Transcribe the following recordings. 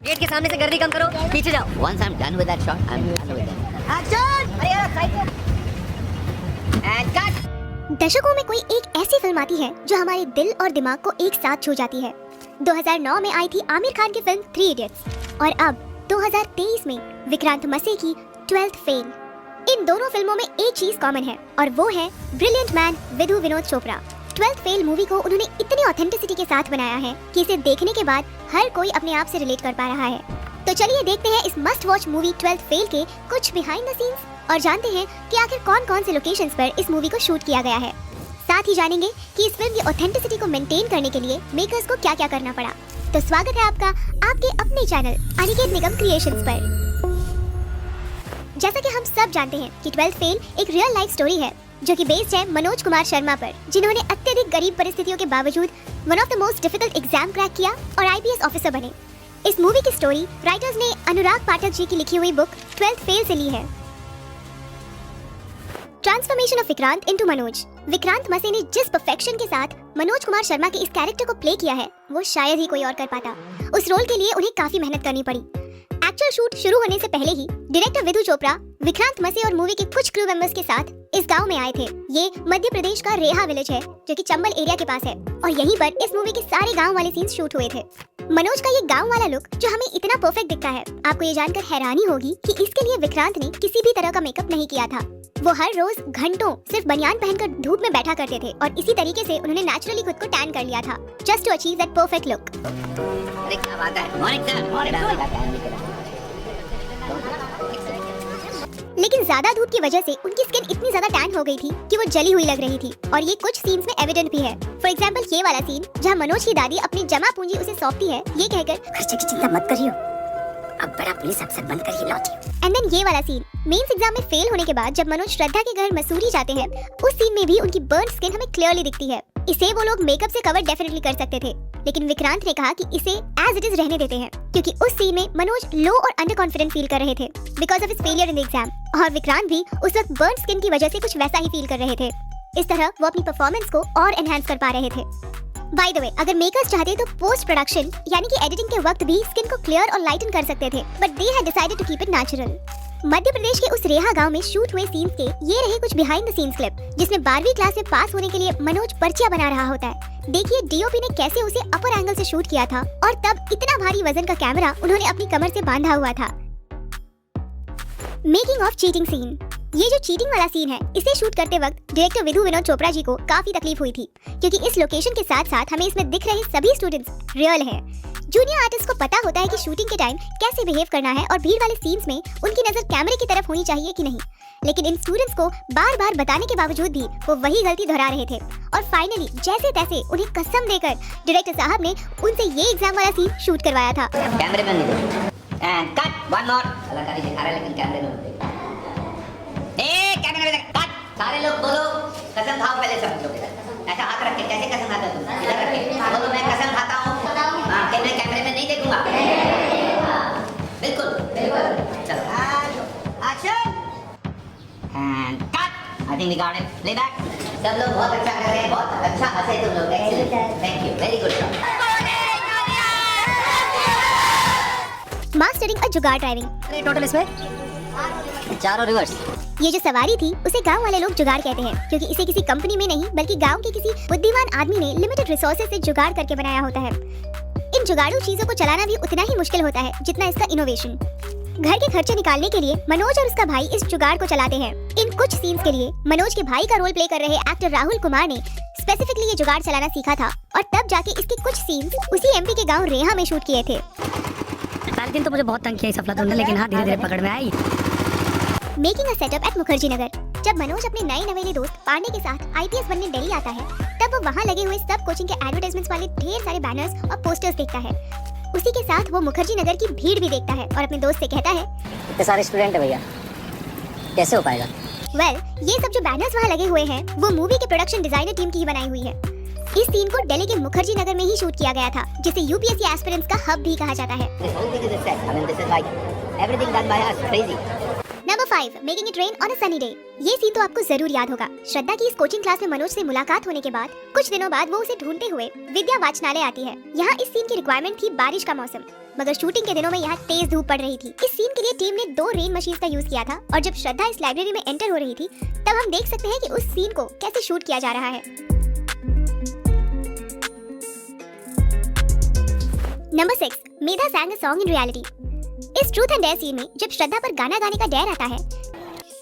Gate के सामने से गर्दी कम करो, पीछे जाओ। Once I'm done with that shot, I'm done with it. Action! अरे यार साइको। And cut. दशकों में कोई एक ऐसी फिल्म आती है जो हमारे दिल और दिमाग को एक साथ छू जाती है। 2009 में आई थी आमिर खान की फिल्म 3 इडियट्स और अब 2023 में विक्रांत मसी की 12th फेल। इन दोनों फिल्मों में एक चीज कॉमन है और वो है brilliant man Vidhu Vinod Chopra. 12th fail movie को उन्होंने इतनी ऑथेंटिसिटी के साथ बनाया है कि इसे देखने के बाद हर कोई अपने आप से रिलेट कर पा रहा है। तो चलिए देखते हैं इस must watch movie 12th fail के कुछ बिहाइंड द सीन्स और जानते हैं कि आखिर कौन-कौन से लोकेशंस पर इस मूवी को शूट किया गया है। साथ ही जानेंगे कि इस फिल्म की ऑथेंटिसिटी को मेंटेन करने के लिए मेकर्स को क्या-क्या करना पड़ा। तो स्वागत है आपका आपके अपने चैनल अनिकेत निगम क्रिएशंस पर। जैसा कि हम सब जानते हैं कि 12th फेल एक रियल लाइफ स्टोरी है जो कि बेस्ड है मनोज कुमार शर्मा पर, जिन्होंने अत्यधिक गरीब परिस्थितियों के बावजूद one of the most difficult exam crack किया और आईपीएस ऑफिसर बने। इस मूवी की स्टोरी राइटर्स ने अनुराग पाठक जी की लिखी हुई बुक 12th फेल से ली है। Transformation of Vikrant into Manoj. Vikrant Massey ने जिस परफेक्शन के साथ मनोज कुमार शर्मा के इस कैरेक्टर को प्ले किया है वो शायद ही कोई और कर पाता। उस रोल के लिए उन्हें काफी मेहनत करनी पड़ी। एक्चुअल शूट शुरू होने से पहले ही डायरेक्टर विधु चोपड़ा विक्रांत मसी और मूवी के कुछ क्रू मेंबर्स के साथ इस गांव में आए थे। ये मध्य प्रदेश का रेहा विलेज है जो कि चंबल एरिया के पास है और यहीं पर इस मूवी के सारे गांव वाले सीन्स शूट हुए थे। मनोज का ये गांव वाला लुक जो हमें इतना परफेक्ट दिखता है, आपको ये जानकर हैरानी होगी कि इसके लिए विक्रांत ने किसी भी तरह का मेकअप नहीं किया था। वो हर रोज घंटों सिर्फ बनियान पहनकर धूप में बैठा करते थे और इसी तरीके से उन्होंने नेचुरली खुद को टैन कर लिया था just to achieve that perfect look. क्या बात है? Morning sir. लेकिन ज्यादा धूप की वजह से उनकी स्किन इतनी ज्यादा टैन हो गई थी कि वो जली हुई लग रही थी और ये कुछ सीन्स में एविडेंट भी है। फॉर एग्जांपल ये वाला सीन जहाँ मनोज की दादी अपनी जमा पूंजी उसे सौंपती है ये कहकर खर्चे की चिंता मत करियो, अब बड़ा पुलिस अफसर बनकर ही लौटी। एंड देन ये वाला सीन मेंस एग्जाम में फेल होने के बाद जब मनोज श्रद्धा के घर मसूरी जाते हैं, उस सीन में भी उनकी बर्न स्किन हमें क्लियरली दिखती है। इसे वो लोग मेकअप से कवर डेफिनेटली कर सकते थे, लेकिन विक्रांत ने कहा कि इसे एज इट इज रहने देते हैं क्योंकि उस सीन में मनोज लो और अंडर कॉन्फिडेंट फील कर रहे थे because of his failure in the exam और विक्रांत भी उस वक्त बर्न स्किन की वजह से कुछ वैसा ही फील कर रहे थे। इस तरह वो अपनी परफॉर्मेंस को और एनहांस कर पा रहे थे। बाय द वे, अगर मेकर्स चाहते तो पोस्ट प्रोडक्शन यानी कि एडिटिंग के वक्त भी स्किन को क्लियर और लाइटन कर सकते थे, but they had decided to keep it natural. Madhya Pradesh के उस रेहा गांव में शूट हुए सीन्स के ये रहे कुछ बिहाइंड द सीन्स क्लिप जिसमें 12वीं क्लास में पास होने के लिए मनोज पर्चियां बना रहा होता है। देखिए डीओपी ने कैसे उसे अपर एंगल से शूट किया था और तब इतना भारी वजन का कैमरा उन्होंने अपनी कमर से बांधा हुआ था। Making of cheating scene. ये जो चीटिंग वाला सीन है इसे शूट करते वक्त डायरेक्टर विधु विनोद चोपड़ा जी को काफी तकलीफ हुई थी क्योंकि इस लोकेशन के साथ साथ हमें इसमें दिख रहे सभी स्टूडेंट्स रियल हैं। जूनियर आर्टिस्ट को पता होता है कि शूटिंग के टाइम कैसे बिहेव करना है और भीड़ वाले सीन्स में उनकी नजर कैमरे की तरफ होनी चाहिए कि नहीं, लेकिन इन स्टूडेंट्स को बार-बार बताने के बावजूद भी वो वही गलती दोहरा रहे थे और फाइनली जैसे तैसे उन्हें कसम देकर डायरेक्टर साहब ने उनसे ये एग्जाम वाला सीन शूट करवाया था। कैमरे में नहीं एंड कट वन मोर कलाकारी दिखा रहा है लेकिन कैमरे में नहीं। ए कैमरे में कट, सारे लोग बोलो कसम खाओ पहले सब लोग ऐसा हाथ रख के कैसे कसम खाता तुम इधर रख के बोलो मैं कसम खाता हूं। हां कैमरे में नहीं देखूंगा। बिल्कुल बिल्कुल चलो action and cut. I think we got it, play back. सब लोग बहुत अच्छा कर रहे हैं, बहुत अच्छा हंसे तुम लोग, excellent, thank you, very good. Mastering और जुगाड़ ड्राइविंग। टोटल इसमें 4 और रिवर्स। ये जो सवारी थी उसे गांव वाले लोग जुगाड़ कहते हैं क्योंकि इसे किसी कंपनी में नहीं बल्कि गांव के किसी बुद्धिमान आदमी ने लिमिटेड रिसोर्सेज से जुगाड़ करके बनाया होता है। इन जुगाड़ू चीजों को चलाना भी उतना ही मुश्किल होता है जितना इसका इनोवेशन। घर के खर्चे निकालने के लिए मनोज और उसका भाई इस जुगाड़ को चलाते हैं। इन कुछ सीन्स के लिए मनोज के भाई का रोल प्ले कर रहे एक्टर राहुल कुमार ने स्पेसिफिकली ये जुगाड़ चलाना सीखा था और तब जाके इसके कुछ सीन्स उसी एमपी के गाँव रेहा में शूट किए थे। पहले दिन तो मुझे बहुत तंग किया इस अफलातून ने, लेकिन हाँ धीरे धीरे पकड़ में आई। Making a setup at Mukherjee Nagar. जब मनोज अपने नए नवेले दोस्त पांडे के साथ आईपीएस बनने दिल्ली आता है तब वो वहाँ लगे हुए सब कोचिंग के एडवर्टाइजमेंट्स वाले ढेर सारे बैनर्स और पोस्टर्स देखता है। उसी के साथ वो मुखर्जी नगर की भीड़ भी देखता है और अपने दोस्त से कहता है इतने सारे स्टूडेंट है भैया, कैसे हो पाएगा? ये सब जो बैनर्स वहाँ लगे हुए हैं वो मूवी के प्रोडक्शन डिजाइनर टीम की ही बनाई हुई है। इस सीन को दिल्ली के मुखर्जी नगर में ही शूट किया गया था जिसे यूपीएससी एस्पिरेंट्स का हब भी कहा जाता है। Number number 5, making it rain on a sunny day. ये सीन तो आपको जरूर याद होगा। श्रद्धा की इस कोचिंग क्लास में मनोज से मुलाकात होने के बाद कुछ दिनों बाद वो उसे ढूंढते हुए विद्या वाचनालय आती है। यहाँ इस सीन की रिक्वायरमेंट थी बारिश का मौसम, मगर शूटिंग के दिनों में यहाँ तेज धूप पड़ रही थी। इस सीन के लिए टीम ने 2 रेन मशीन का यूज किया था और जब श्रद्धा इस लाइब्रेरी में एंटर हो रही थी तब हम देख सकते हैं कि उस सीन को कैसे शूट किया जा रहा है। Number 6, Medha sang a song in reality। इस ट्रूथ एंड डेयर सीन में जब श्रद्धा पर गाना गाने का डेयर आता है,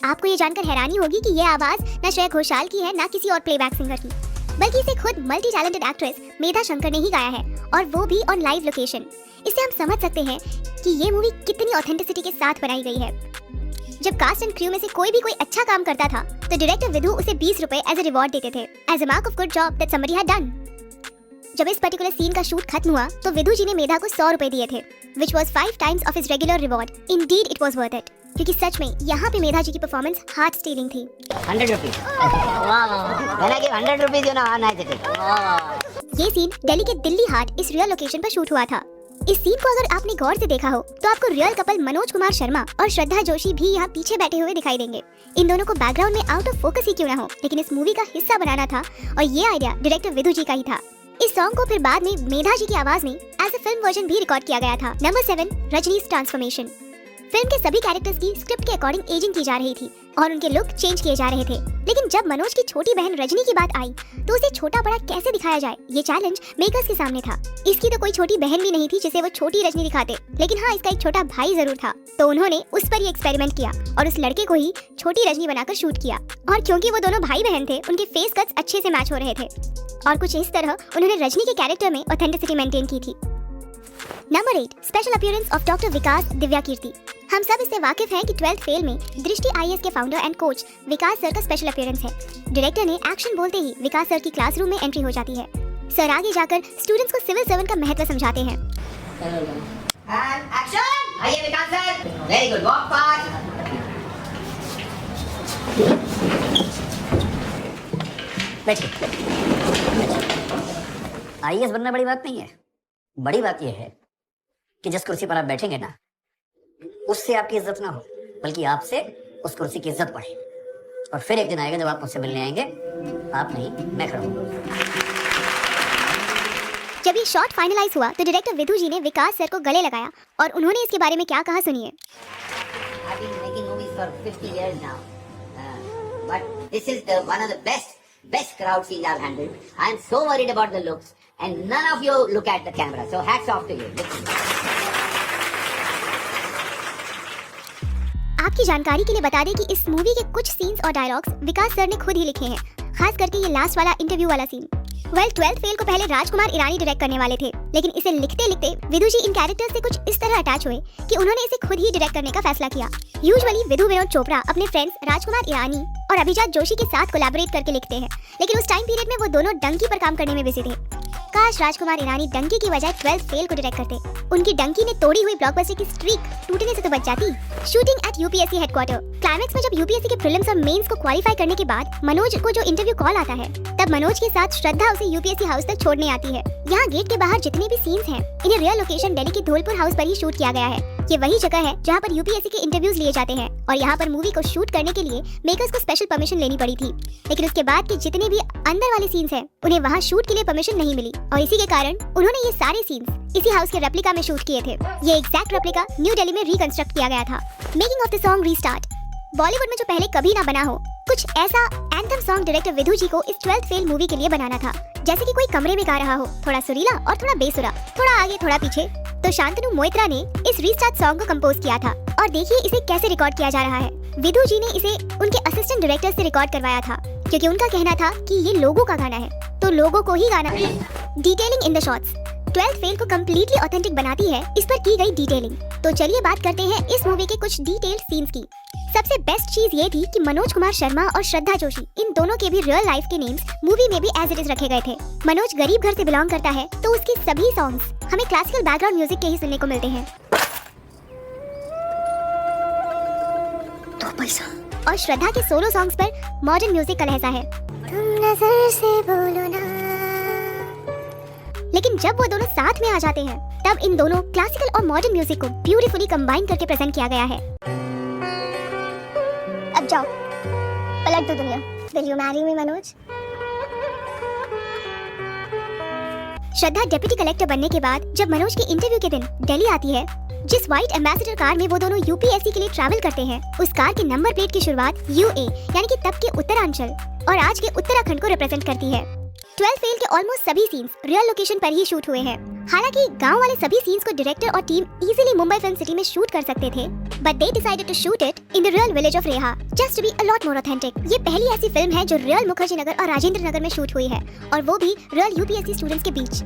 आपको ये जानकर हैरानी होगी कि ये आवाज न श्रेया घोषाल की है न किसी और प्लेबैक सिंगर की, बल्कि इसे खुद मल्टी टैलेंटेड एक्ट्रेस मेधा शंकर ने ही गाया है, और वो भी ऑन लाइव लोकेशन। इससे हम समझ सकते हैं कि ये मूवी कितनी ऑथेंटिसिटी के साथ बनाई गई है। जब कास्ट एंड क्रू में से कोई भी कोई अच्छा काम करता था तो डायरेक्टर विधु उसे 20 रुपए एज अ रिवॉर्ड देते थे, as a mark of good job that somebody had done. जब इस पर्टिकुलर सीन का शूट खत्म हुआ तो विधु जी ने मेधा को 100 रुपए दिए थे, which was 5 times of his regular reward. Indeed, it was worth it. क्योंकि सच में यहाँ पे मेधा जी की परफॉर्मेंस हार्ट स्टीलिंग थी। 100 रुपीज। मैंने कि 100 रुपीज ना आना है टिकट। ये सीन दिल्ली के दिल्ली हाट इस रियल लोकेशन पर शूट हुआ था। इस सीन को अगर आपने गौर से देखा हो तो आपको रियल कपल मनोज कुमार शर्मा और श्रद्धा जोशी भी यहाँ पीछे बैठे हुए दिखाई देंगे। इन दोनों को बैकग्राउंड में आउट ऑफ फोकस ही क्यों ना हो, लेकिन इस मूवी का हिस्सा बनाना था और ये आइडिया डायरेक्टर विधु जी का ही था। इस सॉन्ग को फिर बाद में मेधा जी की आवाज में एज अ फिल्म वर्जन भी रिकॉर्ड किया गया था। Number 7, रजनी's transformation. फिल्म के सभी कैरेक्टर्स की स्क्रिप्ट के अकॉर्डिंग एजिंग की जा रही थी और उनके लुक चेंज किए जा रहे थे, लेकिन जब मनोज की छोटी बहन रजनी की बात आई तो उसे छोटा बड़ा कैसे दिखाया जाए, ये चैलेंज मेकर्स के सामने था। इसकी तो कोई छोटी बहन भी नहीं थी जिसे वो छोटी रजनी दिखाते, लेकिन हाँ इसका एक छोटा भाई जरूर था, तो उन्होंने उस पर ही एक्सपेरिमेंट किया और उस लड़के को ही छोटी रजनी बनाकर शूट किया। और क्योंकि वो दोनों भाई बहन थे, उनके फेस कट्स अच्छे से मैच हो रहे थे और कुछ इस तरह उन्होंने रजनी के कैरेक्टर में ऑथेंटिसिटी मेंटेन की थी। Number 8, special appearance of doctor Vikas Divyakirti. हम सब इससे वाकिफ हैं कि 12th फेल में दृष्टि IAS के founder and coach Vikas sir का स्पेशल अपीयरेंस है। डायरेक्टर ने एक्शन बोलते ही विकास सर की क्लासरूम में एंट्री हो जाती है। सर आगे जाकर स्टूडेंट्स को सिविल सर्वेंट का महत्व समझाते हैं। And action. आइए Vikas sir, very good, walk fast. बैठिए। IAS बनना बड़ी बात नहीं है, बड़ी बात यह है कि जिस कुर्सी पर आप बैठेंगे ना, उससे आपकी इज्जत ना हो, बल्कि आपसे उस कुर्सी की इज्जत बढ़े। और फिर एक दिन आएगा जब आप मुझसे मिलने आएंगे, आप नहीं मैं खड़ा हूँ। जब ये शॉट फाइनलाइज हुआ तो डायरेक्टर विधु जी ने विकास सर को गले लगाया और उन्होंने इसके बारे में क्या कहा, सुनिए। I've been making movies for 50 years now, but this is one of the best crowd scenes I've handled. I am so worried about the looks, and none of you look at the camera. So hats off to you. आपकी जानकारी के लिए बता दें कि इस movie के कुछ सीन्स और डायलॉग्स विकास सर ने खुद ही लिखे हैं, खास करके ये लास्ट वाला इंटरव्यू वाला सीन। 12th फेल को पहले राजकुमार ईरानी डायरेक्ट करने वाले थे, लेकिन इसे लिखते लिखते विधु जी इन कैरेक्टर्स से कुछ इस तरह अटैच हुए कि उन्होंने इसे खुद ही डायरेक्ट करने का फैसला किया। यूजुअली विधु विनोद चोपड़ा अपने फ्रेंड्स राजकुमार ईरानी और अभिजात जोशी के साथ कोलैबोरेट करके लिखते हैं, लेकिन उस टाइम पीरियड में वो दोनों डंकी पर काम करने में बिजी थे। काश राजकुमार ईरानी डंकी की बजाय 12th फेल को डायरेक्ट करते। उनकी डंकी ने तोड़ी हुई ब्लॉकबस्टर की स्ट्रीक टूटने से तो बच जाती। Shooting at UPSC headquarter. Climax में जब UPSC के प्रीलिम्स और मेंस को क्वालिफाई करने के बाद मनोज को जो इंटरव्यू कॉल आता है, तब मनोज के साथ श्रद्धा उसे UPSC हाउस तक छोड़ने आती है। यहाँ गेट के बाहर जितने भी सीन्स हैं, इन्हें रियल लोकेशन दिल्ली के धौलपुर हाउस पर ही शूट किया गया है। ये वही जगह है जहाँ पर UPSC के इंटरव्यूज लिए जाते हैं और यहाँ पर मूवी को शूट करने के लिए मेकर्स को स्पेशल परमिशन लेनी पड़ी थी, लेकिन उसके बाद के जितने भी अंदर वाले सीन्स हैं, उन्हें वहाँ शूट के लिए परमिशन नहीं मिली और इसी के कारण उन्होंने ये सारे सीन्स इसी हाउस के रेप्लिका में शूट किए थे। ये एग्जैक्ट रेप्लिका न्यू दिल्ली में रिकंस्ट्रक्ट किया गया था। Making of the song restart. Bollywood में जो पहले कभी ना बना हो, कुछ ऐसा एंथम सॉन्ग डायरेक्टर विधु जी को इस 12th फेल मूवी के लिए बनाना था, जैसे कि कोई कमरे में गा रहा हो, थोड़ा सुरीला और थोड़ा बेसुरा, थोड़ा आगे थोड़ा पीछे। तो शांतनु मोइत्रा ने इस रीस्टार्ट सॉन्ग को कंपोज किया था और देखिए इसे कैसे रिकॉर्ड किया जा रहा है। विधु जी ने इसे उनके असिस्टेंट डायरेक्टर से रिकॉर्ड करवाया था, क्योंकि उनका कहना था कि ये लोगों का गाना है, तो लोगों को ही गाना है। Detailing in the shots 12th fail को कम्प्लीटली ऑथेंटिक बनाती है इस पर की गई डिटेलिंग। तो चलिए बात करते हैं इस मूवी के कुछ डिटेल्ड सीन्स की। सबसे बेस्ट चीज ये थी कि मनोज कुमार शर्मा और श्रद्धा जोशी, इन दोनों के भी रियल लाइफ के नेम्स मूवी में भी एज इट इज रखे गए थे। मनोज गरीब घर से बिलोंग करता है, तो उसके सभी सॉन्ग्स हमें क्लासिकल बैकग्राउंड म्यूजिक के ही सुनने को मिलते हैं। तो पैसा और श्रद्धा के सोलो सॉन्ग्स पर मॉडर्न म्यूजिक का लहजा है। तुम नजर से बोलो ना। लेकिन जब वो दोनों साथ में आ जाते हैं, तब इन दोनों क्लासिकल और मॉडर्न म्यूजिक को ब्यूटीफुली कंबाइन करके प्रेजेंट किया गया है। कर दो दुनिया। Will you marry me, Manoj? Shraddha deputy collector बनने के बाद जब मनोज के इंटरव्यू के दिन दिल्ली आती है, जिस व्हाइट एम्बेसडर कार में वो दोनों यूपीएससी के लिए ट्रैवल करते हैं, उस कार के नंबर प्लेट की शुरुआत यूए यानी कि तब के उत्तरांचल और आज के उत्तराखंड को रिप्रेजेंट करती है। 12 फेल के ऑलमोस्ट सभी सीन्स रियल लोकेशन पर ही शूट हुए हैं। हालांकि गांव वाले सभी सीन्स को डायरेक्टर और team easily Mumbai film city में शूट कर सकते थे, but they decided to shoot it in the real village of Reha just to be a lot more authentic. ये पहली ऐसी फिल्म है जो रियल मुखर्जी नगर और राजेंद्र नगर में शूट हुई है, और वो भी रियल यूपीएससी स्टूडेंट्स के बीच।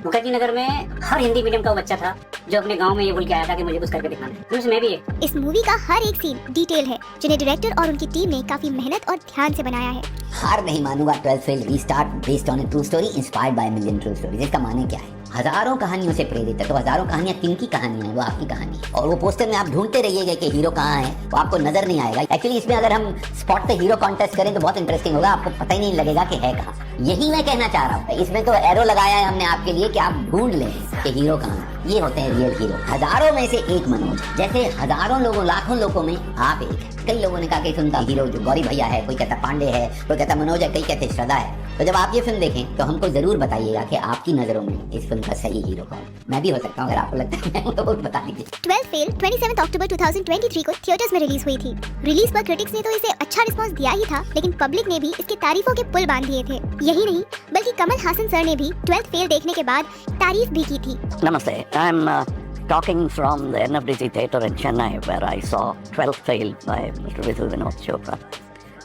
मुखर्जी नगर में हर हिंदी मीडियम का बच्चा था जो अपने गांव में ये बोल के आया था कि मुझे कुछ करके दिखाना है, उसमें भी है। इस मूवी का हर एक सीन डिटेल है, जिन्हें डायरेक्टर और उनकी टीम ने काफी मेहनत और ध्यान से बनाया है। हार नहीं मानूंगा 12 fail restart based on A true story inspired by million true stories. इसका माने क्या है? हजारों कहानियों से प्रेरित है, तो हजारों कहानियां किनकी कहानियां हैं? वो आपकी कहानी है। और वो पोस्टर में आप ढूंढते रहिएगा कि हीरो कहाँ है, वो आपको नजर नहीं आएगा। एक्चुअली इसमें अगर हम स्पॉट पे हीरो कॉन्टेस्ट करें तो बहुत इंटरेस्टिंग होगा, आपको पता ही नहीं लगेगा कि है कहाँ। यही मैं कहना चाह रहा हूँ। इसमें तो एरो लगाया है हमने आपके लिए कि आप ढूंढ लें कि हीरो कहाँ है। ये होते हैं रियल हीरो। हजारों में से एक मनोज, जैसे हजारों लोगों लाखों लोगों में आप एक। कई लोगों ने कहा कि सुनता हीरो जो गौरी भैया है, कोई कहता पांडे है, कोई कहता मनोज है, कई कहते श्रद्धा है। तो जब आप ये फिल्म देखें तो हमको जरूर बताइएगा कि आपकी नजरों में इस फिल्म का सही हीरो कौन। मैं भी हो सकता हूँ, अगर आपको लगता है मैं तो बता दीजिए। 12 फेल 27 अक्टूबर 2023 को थिएटर्स में रिलीज हुई थी। रिलीज पर क्रिटिक्स ने तो इसे अच्छा रिस्पांस दिया ही था, लेकिन पब्लिक ने भी इसके तारीफों के पुल बांध दिए थे। यही नहीं, बल्कि कमल हासन सर ने भी 12 फेल देखने के बाद तारीफ भी की थी। नमस्ते, I am talking from the NFDC Theatre in Chennai, where I saw 12 Fail by Mr. Vidhu Vinod Chopra.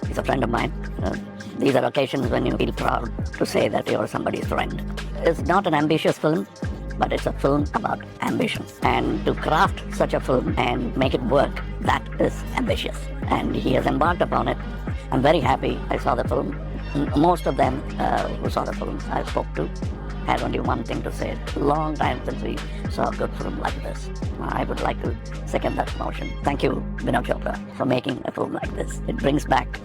He's a friend of mine. These are occasions when you feel proud to say that you're somebody's friend. It's not an ambitious film, but it's a film about ambition. And to craft such a film and make it work, that is ambitious. And he has embarked upon it. I'm very happy I saw the film. Most of them who saw the film I spoke to had only one thing to say: long time since we saw a good film like this. I would like to second that motion. Thank you, Vinod Chopra, for making a film like this. It brings back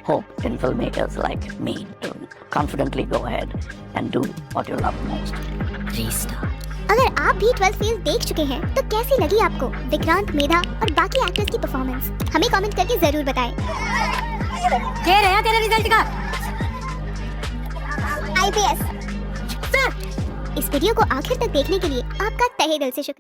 hope in filmmakers like me to confidently go ahead and do what you love most. Restart. अगर आप भी 12 fail देख चुके हैं तो कैसी लगी आपको विक्रांत, मेधा और बाकी एक्टर्स की परफॉर्मेंस? हमें कमेंट करके जरूर बताएं। क्या रहा तेरा रिजल्ट का? IPS। इस वीडियो को आखिर तक देखने के लिए आपका तहे दिल से शुक्रिया।